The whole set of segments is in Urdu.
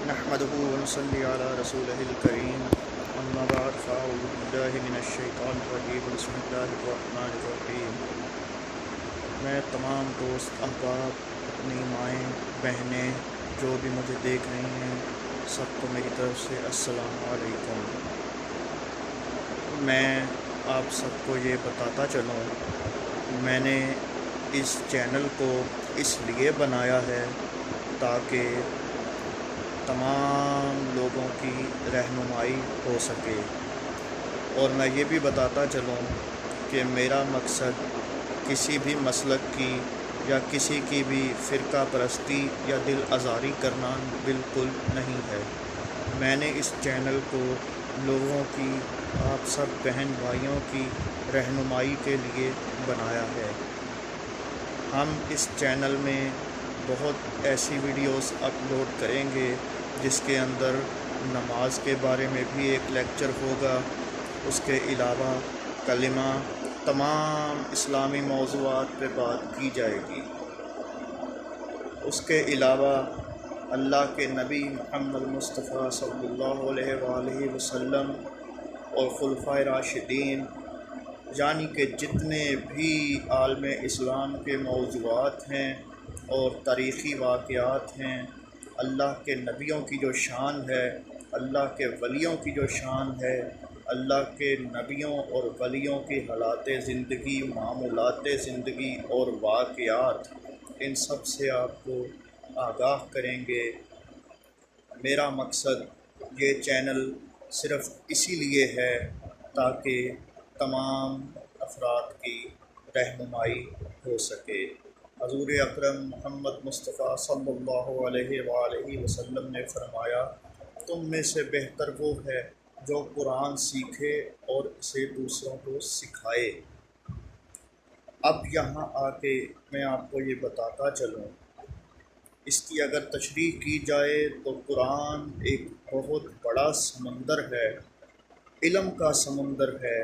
نحمده ونصلي على رسوله الكريم اما بعد فاعوذ بالله من الشیطان الرجیم بسم اللہ الرحمن الرحیم۔ میں تمام دوست احباب، اپنی مائیں بہنیں جو بھی مجھے دیکھ رہی ہیں، سب کو میری طرف سے السلام علیکم۔ میں آپ سب کو یہ بتاتا چلوں، میں نے اس چینل کو اس لیے بنایا ہے تاکہ تمام لوگوں کی رہنمائی ہو سکے، اور میں یہ بھی بتاتا چلوں کہ میرا مقصد کسی بھی مسلک کی یا کسی کی بھی فرقہ پرستی یا دل آزاری کرنا بالکل نہیں ہے۔ میں نے اس چینل کو لوگوں کی، آپ سب بہن بھائیوں کی رہنمائی کے لیے بنایا ہے۔ ہم اس چینل میں بہت ایسی ویڈیوز اپلوڈ کریں گے جس کے اندر نماز کے بارے میں بھی ایک لیکچر ہوگا، اس کے علاوہ کلمہ، تمام اسلامی موضوعات پہ بات کی جائے گی۔ اس کے علاوہ اللہ کے نبی محمد مصطفیٰ صلی اللہ علیہ وآلہ وسلم اور خلفائے راشدین، یعنی کہ جتنے بھی عالم اسلام کے موضوعات ہیں اور تاریخی واقعات ہیں، اللہ کے نبیوں کی جو شان ہے، اللہ کے ولیوں کی جو شان ہے، اللہ کے نبیوں اور ولیوں کی حالات زندگی، معمولات زندگی اور واقعات، ان سب سے آپ کو آگاہ کریں گے۔ میرا مقصد یہ چینل صرف اسی لیے ہے تاکہ تمام افراد کی رہنمائی ہو سکے۔ حضور اکرم محمد مصطفیٰ صلی اللہ علیہ وآلہ وسلم نے فرمایا، تم میں سے بہتر وہ ہے جو قرآن سیکھے اور اسے دوسروں کو سکھائے۔ اب یہاں آ کے میں آپ کو یہ بتاتا چلوں، اس کی اگر تشریح کی جائے تو قرآن ایک بہت بڑا سمندر ہے، علم کا سمندر ہے،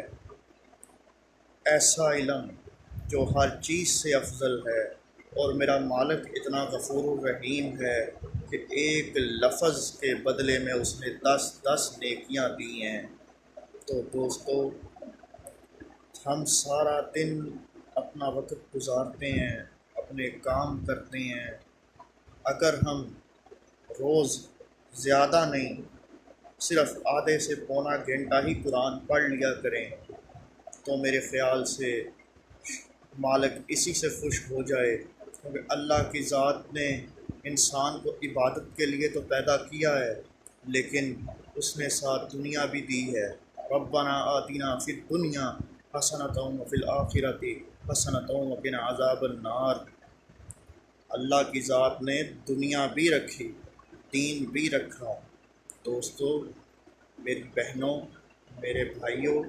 ایسا علم جو ہر چیز سے افضل ہے، اور میرا مالک اتنا غفور الرحیم ہے کہ ایک لفظ کے بدلے میں اس نے 10 نیکیاں دی ہیں۔ تو دوستو، ہم سارا دن اپنا وقت گزارتے ہیں، اپنے کام کرتے ہیں، اگر ہم روز زیادہ نہیں، صرف آدھے سے پونا گھنٹہ ہی قرآن پڑھ لیا کریں تو میرے خیال سے مالک اسی سے خوش ہو جائے، کیونکہ اللہ کی ذات نے انسان کو عبادت کے لیے تو پیدا کیا ہے، لیکن اس نے ساتھ دنیا بھی دی ہے۔ ربنا آتنا فی الدنیا حسنۃ وفی الآخرۃ حسنۃ وقنا عذاب النار۔ اللہ کی ذات نے دنیا بھی رکھی، دین بھی رکھا۔ دوستو، میری بہنوں، میرے بھائیوں،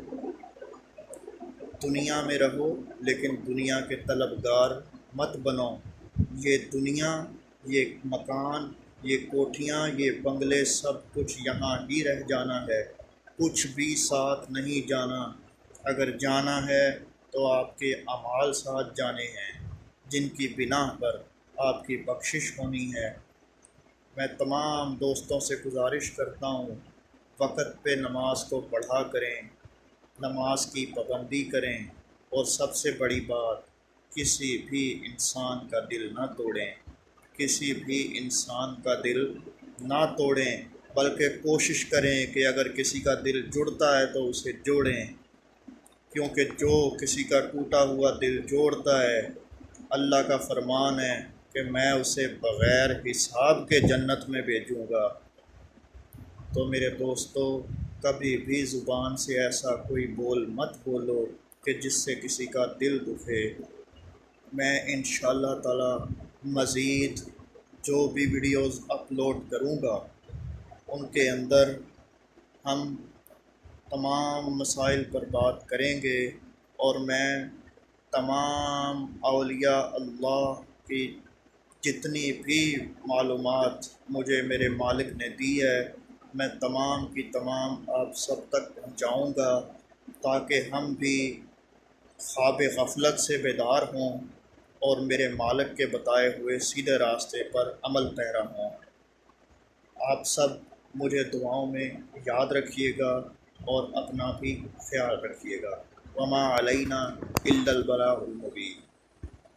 دنیا میں رہو لیکن دنیا کے طلبگار مت بنو۔ یہ دنیا، یہ مکان، یہ کوٹھیاں، یہ بنگلے، سب کچھ یہاں ہی رہ جانا ہے، کچھ بھی ساتھ نہیں جانا۔ اگر جانا ہے تو آپ کے اعمال ساتھ جانے ہیں، جن کی بنا پر آپ کی بخشش ہونی ہے۔ میں تمام دوستوں سے گزارش کرتا ہوں، وقت پہ نماز کو پڑھا کریں، نماز کی پابندی کریں، اور سب سے بڑی بات، کسی بھی انسان کا دل نہ توڑیں، کسی بھی انسان کا دل نہ توڑیں، بلکہ کوشش کریں کہ اگر کسی کا دل جڑتا ہے تو اسے جوڑیں، کیونکہ جو کسی کا ٹوٹا ہوا دل جوڑتا ہے، اللہ کا فرمان ہے کہ میں اسے بغیر حساب کے جنت میں بھیجوں گا۔ تو میرے دوستو، کبھی بھی زبان سے ایسا کوئی بول مت بولو کہ جس سے کسی کا دل دکھے۔ میں انشاءاللہ تعالی مزید جو بھی ویڈیوز اپلوڈ کروں گا، ان کے اندر ہم تمام مسائل پر بات کریں گے، اور میں تمام اولیاء اللہ کی جتنی بھی معلومات مجھے میرے مالک نے دی ہے، میں تمام کی تمام آپ سب تک پہنچاؤں گا، تاکہ ہم بھی خواب غفلت سے بیدار ہوں اور میرے مالک کے بتائے ہوئے سیدھے راستے پر عمل پیرا ہوں۔ آپ سب مجھے دعاؤں میں یاد رکھیے گا اور اپنا بھی خیال رکھیے گا۔ وما علینا الا البلاغ المبین۔